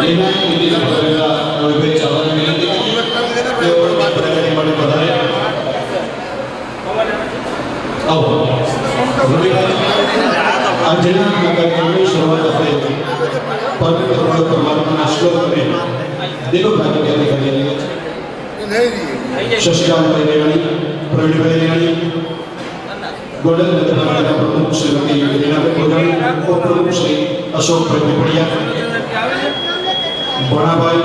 लेना है कि ना पड़ेगा और वे चावल में नहीं देंगे और बात करेंगे बड़े बताए आओ अंजना नगर के शुरुआत अपने पवित्र परमात्मा श्लोक में देखो भाग्य क्या लिखा गया है शशिकांत परिवेणी प्रवीण परिवेणी गोल्डन नगर प्रमुख श्रीमती रीना कोजाणी और प्रमुख श्री अशोक प्रवीणिया बड़ाभाई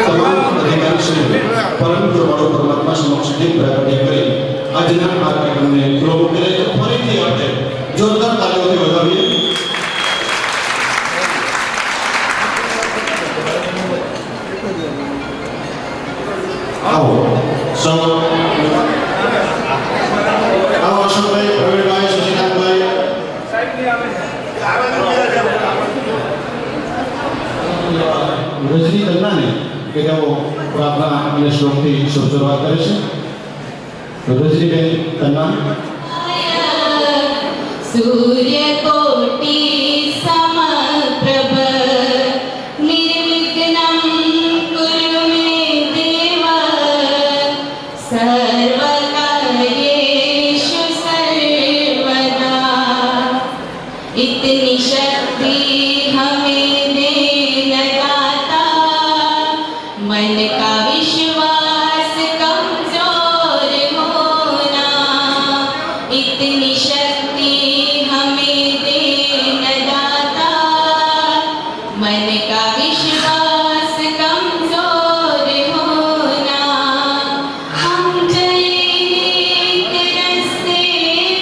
तमाम अधिकारी श्री परम गुरु परमात्मा समक्ष दीप प्रकट करें आज ना कार्यक्रम में लोगों के लिए फरीदी आते जोरदार तालियों से बधाइए आओ सब आओ अशोक भाई प्रवीण भाई शशिकांत भाई रजनी कन्ना ने કે તેઓ પ્રાર્થના અને શ્લોકથી શરૂઆત કરે છે રજનીબેન કન્ના सूर्यकोटि समप्रभ निर्विघ्नं कुरु मे देव सर्वकार्येषु सर्वदा इतनी शक्ति हमें देना दाता मन का विश्वास कमजोर होना इतनी शक्ति हमें देना दाता मन का विश्वास कमजोर होना हम चले एक रास्ते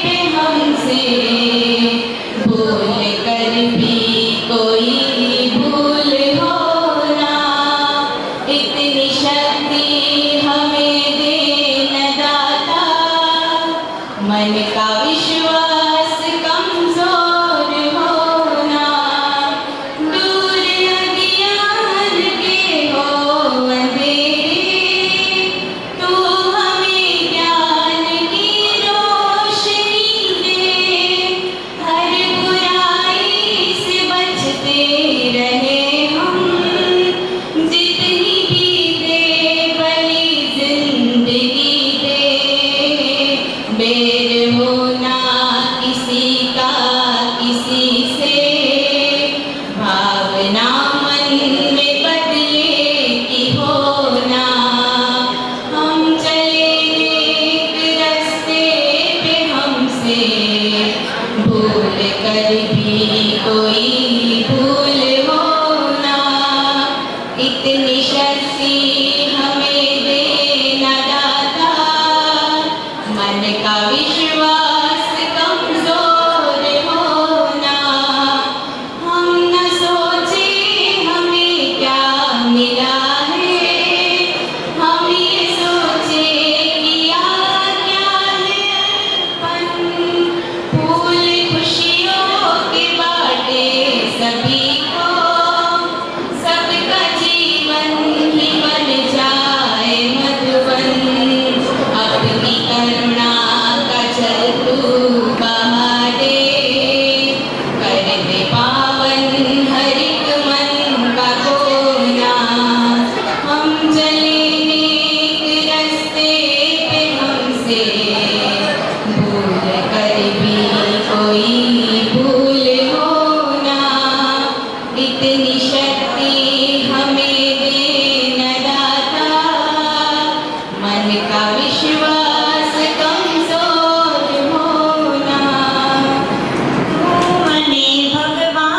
पे हमसे भूल कर भी कोई भूल होना इतनी शक्ति हमें देना दाता मन का विश्वास कमजोर होना दूर अज्ञान के हो अंधेरे तू हमें ज्ञान की रोशनी दे हर बुराई से बचते रहे हम जितनी भी दे भली जिंदगी दे बेर होना किसी का किसी से भावना मन में बदले की होना हम चले एक रास्ते पे हमसे भूल कर भी कोई भूल होना इतनी शक्ति हमें देना दाता मन का विश्वास कमजोर होना हम न सोचे हमें क्या मिला है हम ये सोचे किया क्या है अपन फूल खुशियों के बाटे सभी को सबका जीवन ही बन जाए मधुबन अपनी करुणा का जल तू बहा दे कर दे पावन हर एक मन का कोना हम चले एक रास्ते पे हमसे भूल कर भी कोई भूल होना इतनी शक्ति हमें देना दाता मन का विश्वास कमजोर होना મને ભગવાન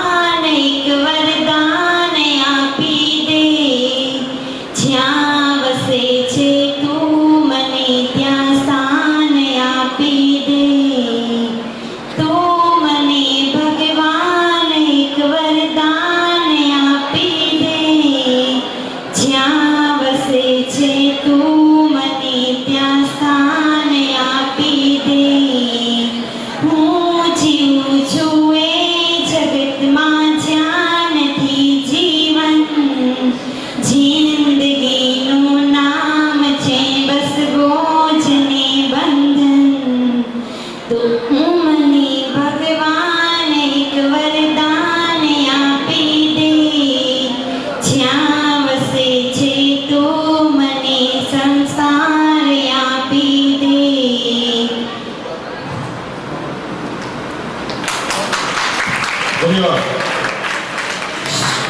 ધન્યવાદ.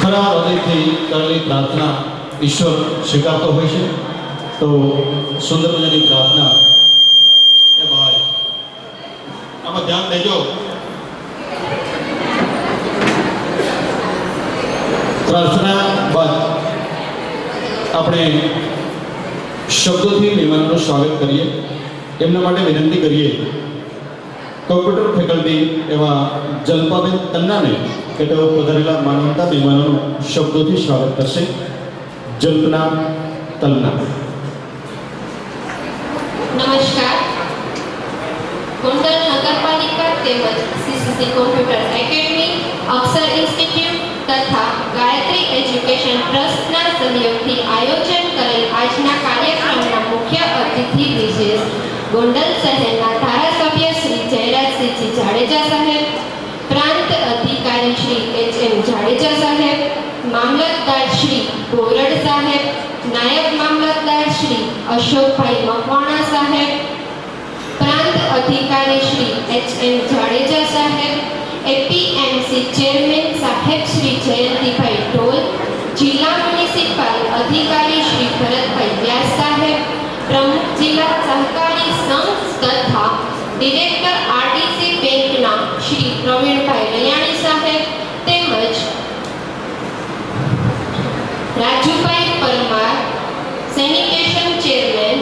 ખરા હૃદયથી કરેલી પ્રાર્થના ઈશ્વર સ્વીકારતો હોય છે. તો સુંદર મજાની પ્રાર્થના એ ભાઈ આમાં ધ્યાન દેજો. પ્રાર્થના બાદ આપણે શબ્દોથી મહેમાનોનું સ્વાગત કરીએ. એમના માટે વિનંતી કરીએ કોમ્પ્યુટર ફેકલ્ટી એવા જલ્પાબેન તન્નાને કે તેઓ પધારેલા માનવતા મહેમાનોનું શબ્દોથી સ્વાગત કરશે. જલ્પના તન્ના. નમસ્કાર. ગોંડલ નગરપાલિકા તેમજ સીસીસી કોમ્પ્યુટર એકેડમી, અક્ષર ઇન્સ્ટિટ્યૂટ તથા ગાયત્રી એજ્યુકેશન ટ્રસ્ટના સહયોગથી આયોજન કરેલ આજના કાર્યક્રમના મુખ્ય અતિથિ વિશેષ ગોંડલ શહેરના ધારાસભ્ય શ્રી જયરાજસિંહજી જાડેજા સાહેબ, પ્રાંત અધિકારી શ્રી એચ.એમ. જાડેજા સાહેબ, મામલતદાર શ્રી બોરડ સાહેબ, નાયબ મામલતદાર શ્રી અશોકભાઈ મકવાણા સાહેબ, પ્રાંત અધિકારી શ્રી એચ.એમ. જાડેજા સાહેબ, એપીએમસી ચેરમેન સાહેબ શ્રી જયંતિભાઈ ઢોલ, જિલ્લા મ્યુનિસિપલ અધિકારી શ્રી ભરતભાઈ વ્યાસ સાહેબ, પ્રમુખ જિલ્લા સહકારી સંઘ તથા ડિરેક્ટર આરડીસી બેંકના શ્રી પ્રવીણભાઈ રૈયાણી સાહેબ તેમજ રાજુભાઈ પરમાર, સેનિટેશન ચેરમેન,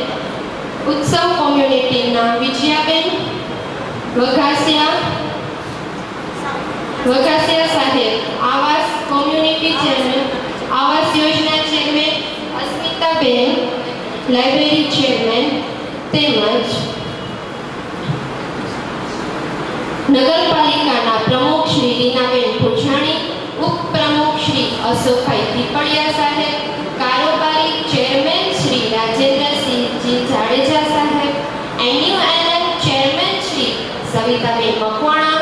ઉત્સવ કોમ્યુનિટીના વિજયાબેન વઘાસિયા સાહેબ, આવાસ community chairman, Awas Yojana chairman Asmitaben, library chairman તેમજ નગરપાલિકાના પ્રમુખ શ્રી રીનાબેન ભોજાણી, ઉપપ્રમુખ શ્રી અશોકભાઈ પીપળિયા સાહેબ, કારોબારી ચેરમેન શ્રી રાજેન્દ્રસિંહજી જાડેજા સાહેબ, એન્યુએલએમ ચેરમેન શ્રી સવિતાબેન મકવાણા,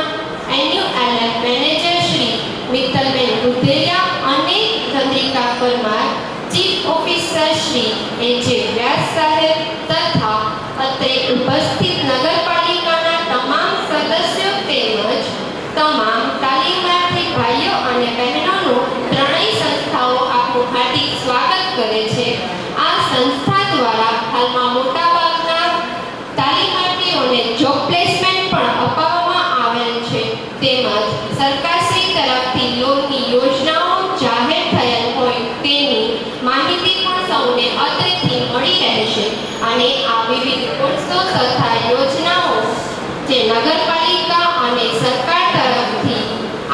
એન્યુએલએમ મેનેજર શ્રી મિત્તલબેન ગુધેરિયા અને ચંદ્રિકા પરમાર, ચીફ ઓફિસર શ્રી એ.જે. વ્યાસ સાહેબ તથા અત્રે ઉપસ્થિત નગરપાલિકાના તમામ સદસ્યો તેમજ તમામ તાલીમાર્થી ભાઈઓ અને બહેનોનું ત્રણેય સંસ્થાઓ આપનું હાર્દિક સ્વાગત કરે છે. આ સંસ્થા દ્વારા હાલમાં મોટાભાગના તાલીમાર્થીઓને જોબ પ્લેસમેન્ટ પણ અપાવવામાં આવેલ છે તેમજ સરકારશ્રી તરફથી લોનની યોજનાઓ જાહેર થયેલ હોય તેની માહિતી પણ સૌને અત્રેથી મળી રહેશે અને આ વિવિધ કોર્સો તથા યોજનાઓ જે નગરપાલિકા અને સરકાર તરફથી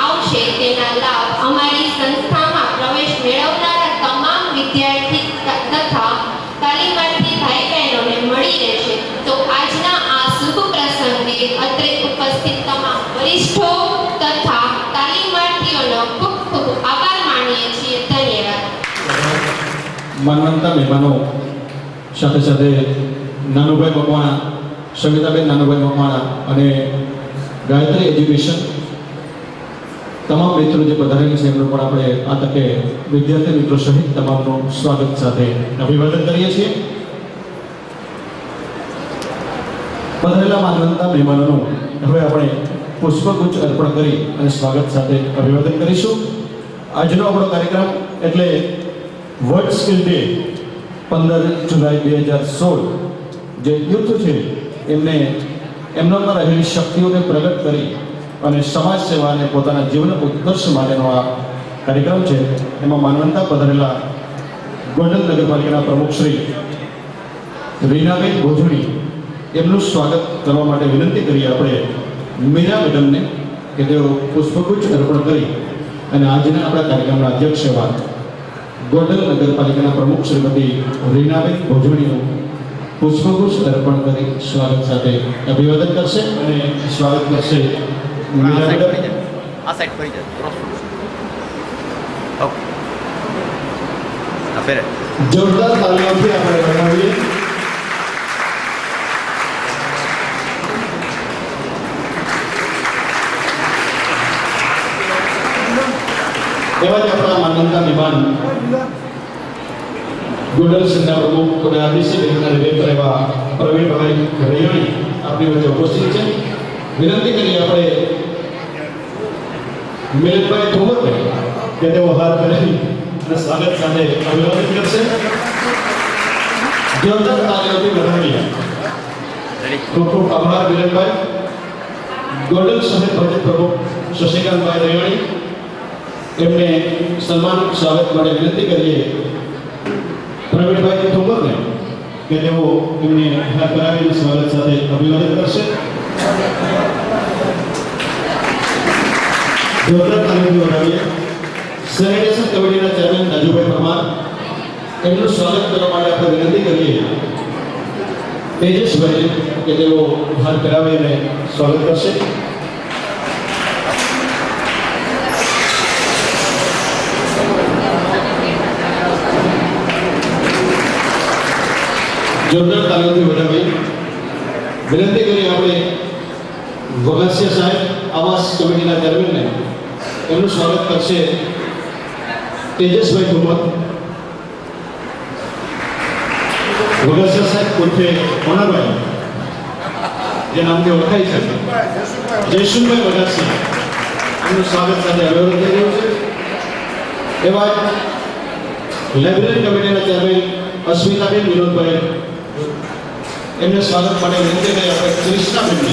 આવશે તેના લાભ અમારી સંસ્થામાં પ્રવેશ મેળવનારા તમામ વિદ્યાર્થી તથા તાલીમાર્થી ભાઈ બહેનોને મળી રહેશે. તો આજના આ શુભ પ્રસંગે અત્રે ઉપસ્થિત તમામ વરિષ્ઠો તથા તાલીમાર્થીઓનો ખૂબ ખૂબ આભાર માનીએ છીએ. ધન્યવાદ. માનવતા મહેમાનો સાથે સાથે નાનુભાઈ મકવાણા, સવિતાબેન નાનુભાઈ મકવાણા અને ગાયત્રી એજ્યુકેશન તમામ મિત્રો જે પધારેલી છે એમનું પણ આપણે આ તકે વિદ્યાર્થી મિત્રો સહિત તમામનું સ્વાગત સાથે અભિવાદન કરીએ છીએ. પધારેલા માનવતા મહેમાનોનું હવે આપણે પુષ્પગુચ્છ અર્પણ કરી અને સ્વાગત સાથે અભિવાદન કરીશું. આજનો આપણો કાર્યક્રમ એટલે વર્લ્ડ સ્કિલ ડે 15 જુલાઈ 2016 જે યુથ છે એમને એમનામાં રહેલી શક્તિઓને પ્રગટ કરી અને સમાજ સેવા અને પોતાના જીવન ઉત્કર્ષ માટેનો આ કાર્યક્રમ છે. એમાં માનવતા પધારેલા ગોંડલ નગરપાલિકાના પ્રમુખ શ્રી રીનાબેન ભોજણી એમનું સ્વાગત કરવા માટે વિનંતી કરીએ આપણે મીરા મેડમને કે તેઓ પુષ્પગુચ્છ અર્પણ કરી અને આજના આપણા કાર્યક્રમના અધ્યક્ષ એવા ગોંડલ નગરપાલિકાના પ્રમુખ શ્રીમતી રીનાબેન ભોજણીનું પુષ્પગુચ્છ અર્પણ કરી સ્વાગત સાથે અભિવાદન કરશે અને સ્વાગત કરશે મીરા મેડમ. આ સાઈડ ફરી જાય. ઓકે. આ ફેરે જોરદાર તાલીઓથી આપણે બનાવીએ. એવા જ આપણા માનવતા મહેમાન ગોંડલ શહેરના પ્રમુખ અને આરડીસી બેંકના ડિરેક્ટર એવા પ્રવીણભાઈ રૈયાણી આપણી વચ્ચે ઉપસ્થિત છે. વિનંતી કરીએ આપણે મિલિંદભાઈ ઠોમરને કે તેઓ હાથ ધરી અને સ્વાગત સાથે અભિવાદન કરશે. જોરદાર તાળીઓથી વધાવીએ. ખૂબ ખૂબ આભાર મિલિંદભાઈ. ગોલ્ડન શહેર ભાજપ પ્રમુખ શશિકાંતભાઈ રૈયાણી એમને સન્માનિત સ્વાગત માટે વિનંતી કરીએ. પ્રવીણભાઈ ઠોમરને કે તેઓ એમને હાથ ધરાવીને સ્વાગત સાથે અભિવાદન કરશે. જોરદાર તાળીઓથી વધાવીએ. સેનિટેશન કમિટીના ચેરમેન રાજુભાઈ પરમાર એમનું સ્વાગત કરવા માટે આપણે વિનંતી કરીએ. તેજસભાઈ કે તેઓ હાથ ધરાવીને સ્વાગત કરશે. જોરદાર તાળીઓથી વધાવી વિનંતી કરી આપણે વઘાસિયા સાહેબ આવાસ કમિટીના ચેરમેનને એમનું સ્વાગત કરશે તેજસભાઈ ઠુમર. વઘાસિયા સાહેબ ઉર્ફે મોનાભાઈ જે નામથી ઓળખાય છે જયશુભાઈ વઘાસિયા એમનું સ્વાગત સાથે અભિવાદન થઈ રહ્યું છે. એવા લાઇબ્રેરી કમિટીના ચેરમેન અસ્મિતાબેન વિનોદભાઈ એમને સ્વાગત માટે વિનંતી કરી આપણે ક્રિષ્નાબેનને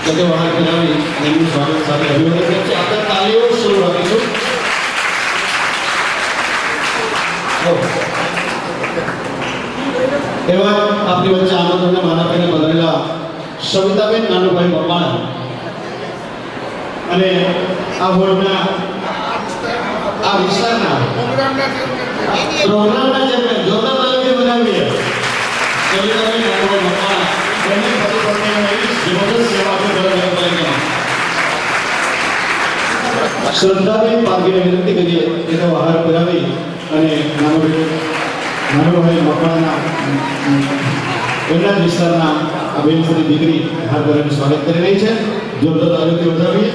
કે તેઓ હાથ ધરાવી એમનું સ્વાગત સાથે અભિવાદન કરે છે. આપણે તાળીઓ શરૂ રાખીશું. એવા આપણી વચ્ચે આનંદને માનાભાઈને બદલેલા સવિતાબેન નાનુભાઈ મકવાણા અને આ હોલના આ વિસ્તારના પ્રોગ્રામના ચેરમેન જોરદાર તાળીઓથી વધાવીએ. સવિતાબેન નાનુભાઈ મકવાણા બંને પતિ પત્નીઓની જબરદસ્ત સેવા આપે નગરપાલિકામાં. શ્રદ્ધાબેન પારગીને વિનંતી કરીએ કે તેઓ હાથ ધરાવી અને નાનુભાઈ મકવાણાના એમના જ વિસ્તારના આ બેનફોની દીકરી હાથ ધરાવીને સ્વાગત કરી રહી છે. જોરદાર તાળીઓથી વધાવીએ.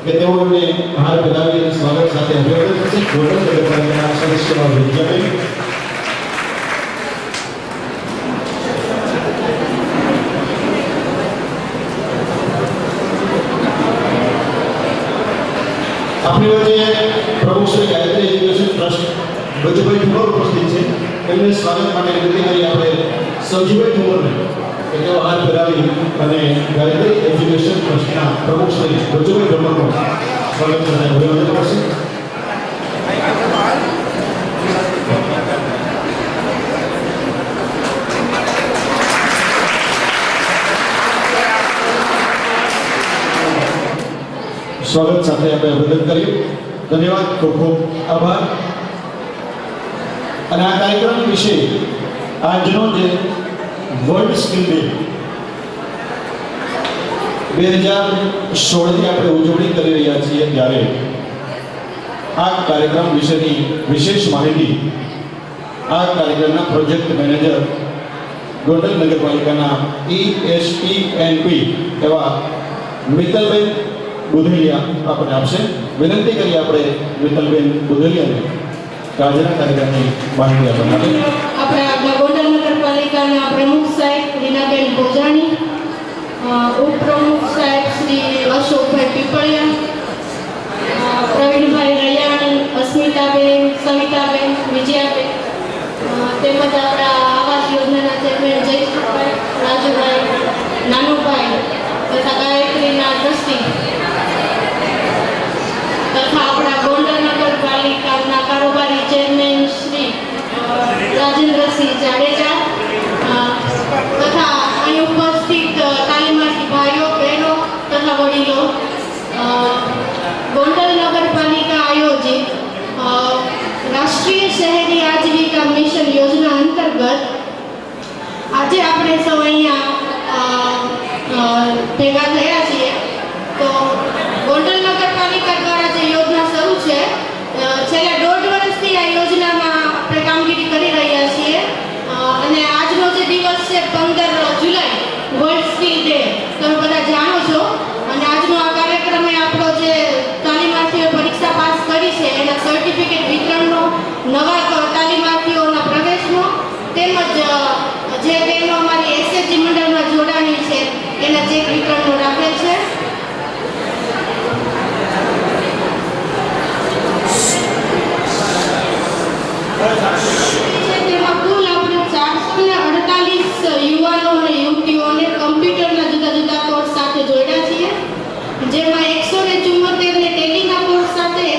કે તેઓ એમને હાથ ધરાવી અને સ્વાગત સાથે અભિવાદન કરશે. ગોલ્ડન નગરપાલિકાના સદસ્ય વિદ્યાબેન આપણી વચ્ચે પ્રમુખ શ્રી ગાયત્રી એજ્યુકેશન ટ્રસ્ટ બચુભાઈ ઠુમર ઉપસ્થિત છે. એમને સ્વાગત માટે વિનંતી કરી આપણે સવજીભાઈ ઠુમરને કે તેઓ હાથ ધરાવી અને ગાયત્રી એજ્યુકેશન ટ્રસ્ટના પ્રમુખ શ્રી બચુભાઈ ઠુમરનું સ્વાગત સાથે અભિવાદન કરશે. સ્વાગત સાથે આપણે અભિવાદન કર્યું. ધન્યવાદ. ખૂબ ખૂબ આભાર. અને આ કાર્યક્રમ વિશે આજનો જે વર્લ્ડ સ્કિલ ડે 2016ની આપણે ઉજવણી કરી રહ્યા છીએ ત્યારે આ કાર્યક્રમ વિશેની વિશેષ માહિતી આ કાર્યક્રમના પ્રોજેક્ટ મેનેજર ગોંડલ નગરપાલિકાના ESPNP એવા મિત્તલબેન બુધેલિયા આપણે આપશે. વિનંતી કરીએ આપણે મિત્તલબેન બુધેલિયાને આજના કાર્યક્રમની માહિતી આપવા માટે. આપણે આપણા ગોંડલ નગરપાલિકાના પ્રમુખ સાહેબ રીનાબેન ભોજાણી, ઉપપ્રમુખ સાહેબ શ્રી અશોકભાઈ પીપળિયા, પ્રવીણભાઈ રૈયાણી, અસ્મિતાબેન, સવિતાબેન, વિજયાબેન, તેમજ આપણા આવાસ યોજનાના ચેરમેન જયસુખભાઈ, રાજુભાઈ, નાનુભાઈ તથા ગાયત્રીના ટ્રસ્ટી તથા આપણા ગોંડલ નગરપાલિકાના કારોબારી ચેરમેન શ્રી રાજેન્દ્રસિંહ જાડેજા તથા અહીં ઉપસ્થિત તાલીમાર્થી ભાઈઓ બહેનો તથા વડીલો, ગોંડલ નગરપાલિકા આયોજિત રાષ્ટ્રીય શહેરી આજીવિકા મિશન યોજના અંતર્ગત આજે આપણે સૌ અહીંયા ભેગા થયા છીએ. તો ગોંડલ નગરપાલિકા દ્વારા જે યોજના શરૂ છે છેલ્લા 1.5 વર્ષથી આ યોજનામાં આપણે કામગીરી કરી રહ્યા છીએ અને આજનો જે દિવસ છે 15 જુલાઈ વર્લ્ડ સ્કિલ ડે તમે બધા જાણો છો. અને આજનો આ કાર્યક્રમ આપણો જે તાલીમાર્થીઓ પરીક્ષા પાસ કરી છે એના સર્ટિફિકેટ વિતરણનો, નવા તાલીમાર્થીઓના પ્રવેશનો તેમજ જે બહેનો અમારી SHG મંડળમાં જોડાણી છે એના ચેક વિતરણનો રાખેલ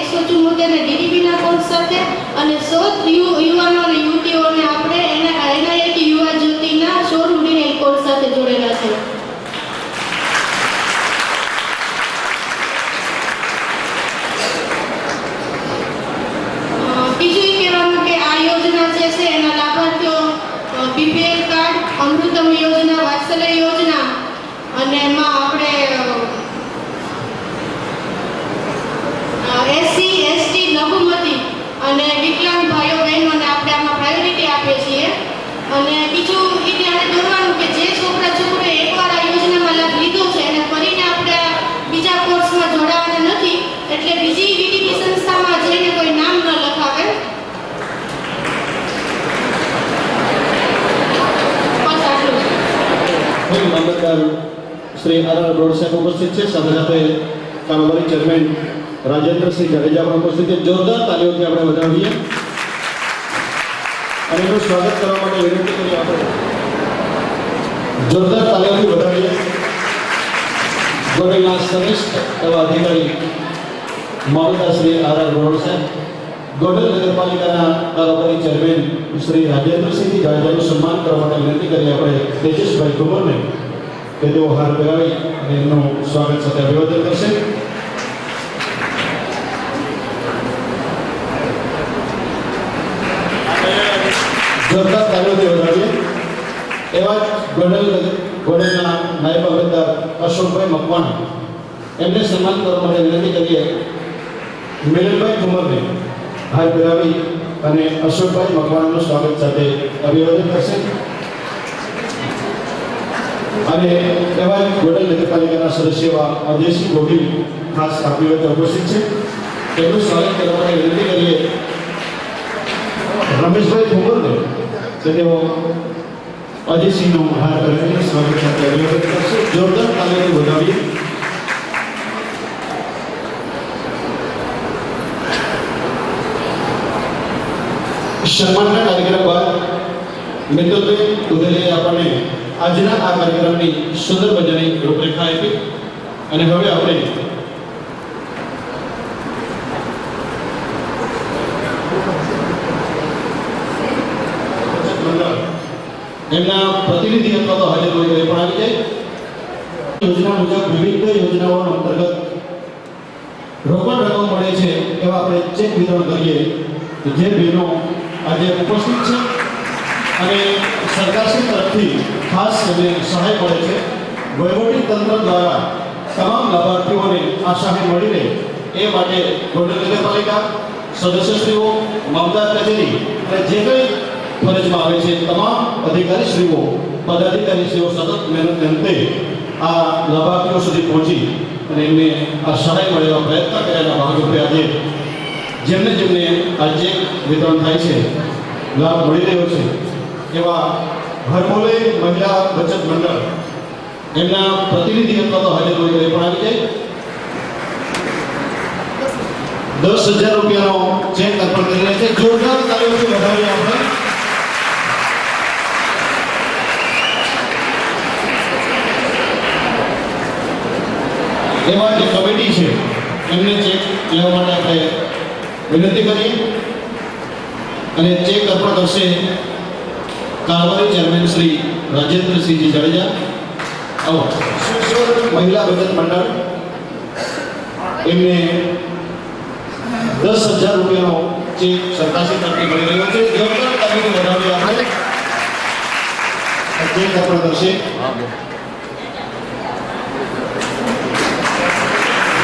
174 ને ડીડીપીના કોર્સ સાથે અને 100 યુવાનો અને યુવતીઓને આપણે NIT યુવા જ્યોતિના શોરૂમ ડિઝાઇન કોર્સ સાથે જોડેલા છે. બીજું એ કહેવાનું કે આ યોજના જે છે એના લાભાર્થીઓ BPL કાર્ડ, અમૃતમ યોજના, વાત્સલ્ય યોજના અને એમાં આપણે SC, ST, લઘુમતી અને વિકલાંગ ભાઈઓ બહેનોને આપણે આમાં પ્રાયોરિટી આપીએ છીએ. અને બીજું એ ધ્યાને દોરવાનું કે જે છોકરીઓએ એકવાર આ યોજનામાં લાભ લીધો છે અને ફરીને આપણે બીજા કોર્સમાં જોડાવાના નથી, એટલે બીજી વીટીપી સંસ્થામાં જઈને કોઈ નામ ન લખાવે. બસ આટલું. મામલતદાર શ્રી RR બ્રોડ સાહેબ ઉપસ્થિત છે, સાથે સાથે કારોબારી ચેરમેન રાજેન્દ્રસિંહ જાડેજા પણ ઉપસ્થિત છે. જોરદાર તાલીઓથી આપણે વધાવીએ અને એનું સ્વાગત કરવા માટે વિનંતી કરીએ. આપણે જોરદાર તાલીઓથી વધાવીએ. ગોંડલના શ્રેષ્ઠ એવા અધિકારી મામલતદાર શ્રી RR બ્રોડ સાહેબ, ગોંડલ નગરપાલિકાના કારોબારી ચેરમેન શ્રી રાજેન્દ્રસિંહ જાડેજાનું સન્માન કરવા માટે વિનંતી કરીએ આપણે તેજસભાઈ ઠુમરને કે તેઓ હાર પહેરાવી અને એમનું સ્વાગત સાથે અભિવાદન કરશે. જોરદાર તાલીઓથી વધાવીએ. એવા જ ગોંડલના નાયબ મામલતદાર અશોકભાઈ મકવાણા, એમને સન્માન કરવા માટે વિનંતી કરીએ મિલનભાઈ ઠુમરને હાર પહેરાવી અને અશોકભાઈ મકવાણાનું સ્વાગત સાથે અભિવાદન કરશે. અને એવા ગોંડલ નગરપાલિકાના સદસ્ય એવા અજયસિંહ ગોહિલ ખાસ આપણી વચ્ચે ઉપસ્થિત છે, તેમનું સ્વાગત કરવા માટે વિનંતી કરીએ રમેશભાઈ ઠુમરને કે તેઓ અજયસિંહનું હાર કરીને સ્વાગત સાથે અભિવાદન કરશે. જોરદાર તાલીઓથી વધાવીએ. સન્માનના કાર્યક્રમ બાદ મિત્રોને ઉદયે આપણને આજના આ કાર્યક્રમની સુંદર મજાની રૂપરેખા આપી અને હવે આપણે એમના પ્રતિનિધિ અથવા તો હાજર હોય એ પણ આવી જાય. યોજના મુજબ વિવિધ યોજનાઓ અંતર્ગત રોકડ રકમ મળે છે એવા આપણે ચેક વિતરણ કરીએ. જે બહેનો આજે ઉપસ્થિત છે અને સરકારશ્રી તરફથી ખાસ એમને સહાય મળે છે. વહીવટી તંત્ર દ્વારા તમામ લાભાર્થીઓને આ સહાય મળી રહે એ માટે ગોંડલ નગરપાલિકા સદસ્યશ્રીઓ, મામલતદાર કચેરી અને જે કંઈ ફરજમાં આવે છે તમામ અધિકારીશ્રીઓ, પદાધિકારીશ્રીઓ સતત મહેનત અંતે આ લાભાર્થીઓ સુધી પહોંચી અને એમને આ સહાય મળે એવા પ્રયત્ન કર્યાના ભાગરૂપે આજે જેમને જેમને આ ચેક વિતરણ થાય છે, લાભ મળી રહ્યો છે એવા હરમોલે મહિલા બચત મંડળ એમના પ્રતિનિધિ અથવા તો હાજર હોય એ પણ આવી જાય. 10,000 રૂપિયાનો ચેક અર્પણ કરી રહ્યા છે. જોરદાર તાલીઓથી વધાવીએ આપણે. એવા જે કમિટી છે એમને ચેક લેવા માટે આપણે વિનંતી કરીએ અને ચેક અર્પણ કરશે કારોબારી ચેરમેન શ્રી રાજેન્દ્રસિંહજી જાડેજા. આવો મહિલા બચત મંડળ એમને 10,000 રૂપિયાનો ચેક સરકારશ્રી તરફથી મળી રહ્યો છે. જોરદાર તાલીમ વધાવી આપણે ચેક અર્પણ કરશે.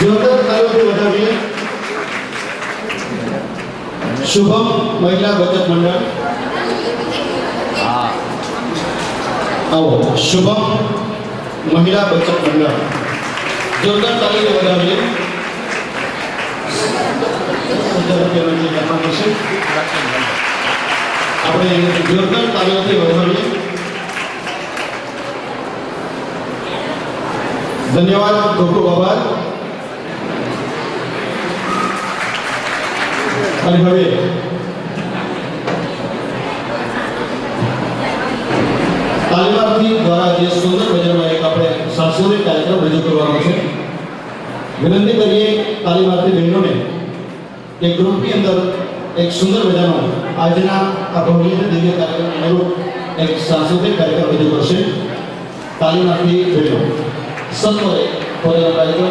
જોરદાર તાલીમથી વધાવીએ. શુભમ મહિલા બચત મંડળ આવો. શુભમ મહિલા બચત મંડળ જોરદાર તાલીમથી વધાવીએ. 10,000 રૂપિયાનો ચેક આપવા પડશે. આપણે જોરદાર તાલીમથી વધાવીએ. ધન્યવાદ, ખૂબ ખૂબ આભાર. અને હવે તાલીમાર્થી દ્વારા જે સુંદર મજાનો એક આપણે સાંસ્કૃતિક કાર્યક્રમ રજૂ કરવાનો છે. વિનંતી કરીએ તાલીમાર્થી બહેનોને કે ગ્રુપની અંદર એક સુંદર મજાનો આજના આ ભવ્ય દિવ્ય કાર્યક્રમ અનુરૂપ એક સાંસ્કૃતિક કાર્યક્રમ રજૂ કરશે. તાલીમ આપી રહ્યો સત્વરે કાર્યક્રમ